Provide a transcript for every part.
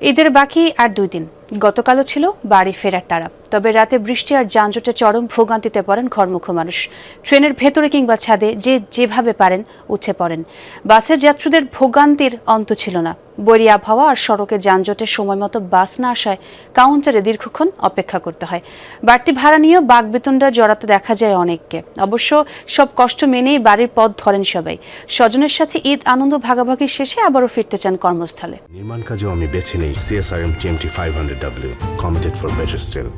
ঈদের বাকি আর 2 দিন। গতকালও ছিল বাড়ি ফেরার তাড়া। তবে রাতে বৃষ্টি আর যানজটে চরম ভোগান্তিতে পড়েন ঘরমুখো মানুষ। ট্রেনের ভেতরে কিংবা ছাদে যেভাবে পারেন উঠে পড়েন। বাসের যাত্রীদের ভোগান্তির অন্ত ছিল না। বৈরী আবহাওয়া আর সড়কে যানজটের সময়মতো বাস না আসায় কাউন্টারে দীর্ঘক্ষণ অপেক্ষা করতে হয়। বাড়তি ভাড়া নিয়েও বাকবিতণ্ডা জড়াতে দেখা যায় অনেককে। অবশ্য সব কষ্ট মেনেই বাড়ির পথ ধরেন সবাই। স্বজনের সাথে ঈদ আনন্দ ভাগাভাগি শেষে আবারও ফিরতে চান কর্মস্থলে। নির্মাণ কাজেও আমি বেছে নেই CSRM TMT 500W, committed for better still.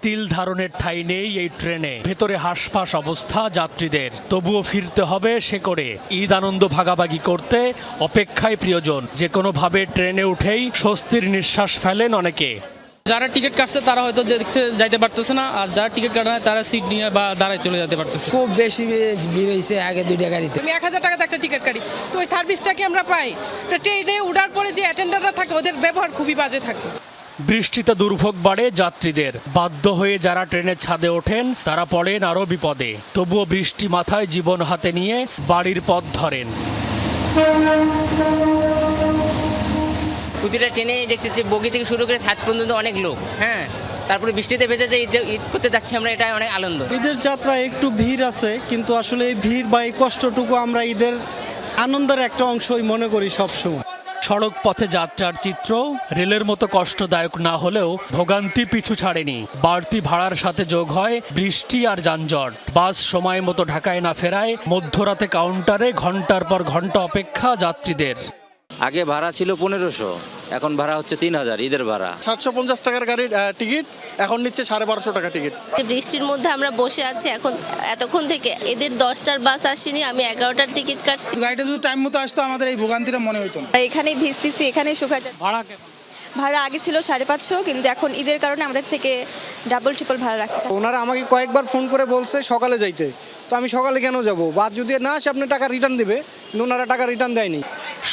তিল ধারণের ঠাঁই নেই এই ট্রেনে। ভেতরে হাঁসফাঁস অবস্থা যাত্রীদের। তবুও ফিরতে হবে সে করে। ঈদ আনন্দ ভাগাভাগি করতে অপেক্ষায় প্রিয়জন। যে কোনোভাবে ট্রেনে উঠেই স্বস্তির নিঃশ্বাস ফেলেন অনেকে। যারা টিকিট কাটছে তারা হয়তো দেখতে যাইতে পারতেছে না, আর যারা টিকিট কাটে না তারা সিট নিয়ে বা দাঁড়ায় চলে যেতে পারতেছে। খুব বেশি ভিড় হয়েছে আগে 2টা গাড়িতে। আমি 1000 টাকাতে একটা টিকিট কাটি, তো ওই সার্ভিসটা কি আমরা পাই? ট্রেনে উঠার পরে যে অ্যাটেন্ডাররা থাকে ওদের ব্যবহার খুবই বাজে থাকে। বৃষ্টিতে দুর্ভোগ বাড়ে যাত্রীদের। বাধ্য হয়ে যারা ট্রেনের ছাদে ওঠেন তারা পড়েন আরও বিপদে। তবুও বৃষ্টি মাথায় জীবন হাতে নিয়ে বাড়ির পথ ধরেন। প্রতিটা ট্রেনে দেখতেছি বগি থেকে শুরু করে ছাদ পর্যন্ত অনেক লোক। তারপরে বৃষ্টিতে ভেজে যে ঈদ করতে যাচ্ছি আমরা, এটা অনেক আনন্দ। ঈদের যাত্রা একটু ভিড় আছে, কিন্তু আসলে এই ভিড় বা এই কষ্টটুকু আমরা ঈদের আনন্দের একটা অংশই মনে করি সবসময়। সড়ক পথে যাত্রার চিত্র রেলের মতো কষ্টদায়ক না হলেও ভোগান্তি পিছু ছাড়েনি। বাড়তি ভাড়ার সাথে যোগ হয় বৃষ্টি আর যানজট। বাস সময় মতো ঢাকায় না ফেরায় মধ্যরাতে কাউন্টারে ঘন্টার পর ঘন্টা অপেক্ষা যাত্রীদের। আগে ভাড়া ছিল 1500, এখন ভাড়া হচ্ছে 3000 ঈদের ভাড়া। 750 টাকার গাড়ির টিকিট এখন নিচ্ছে 1250 টাকা টিকিট। বৃষ্টির মধ্যে আমরা বসে আছি এখন এতক্ষণ থেকে। এদের 10টার বাস আসেনি, আমি 11টার টিকিট কাটছি। গাড়িটা যদি টাইম মতো আসতো আমাদের এই ভোগান্তিটা মনে হতো না। এখানেই ভিজতেছি, এখানেই শুকা যায়। ভাড়া আগে ছিল 550, কিন্তু এখন ঈদের কারণে আমাদের থেকে ডাবল ট্রিপল ভাড়া রাখছে। ওনারা আমাকে কয়েকবার ফোন করে বলছে সকালে যাইতে, তো আমি সকালে কেন যাব? বাস যদি না আসে আপনি টাকা রিটার্ন দেবে, কিন্তু ওনারা টাকা রিটার্ন দেয়নি।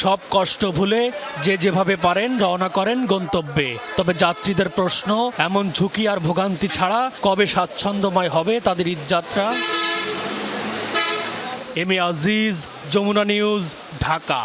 সব কষ্ট ভুলে যে যেভাবে পারেন রওনা করেন গন্তব্যে। তবে যাত্রীদের প্রশ্ন, এমন ঝুঁকি আর ভোগান্তি ছাড়া কবে স্বাচ্ছন্দ্যময় হবে তাদের ঈদযাত্রা? M A Aziz, Jamuna news, Dhaka.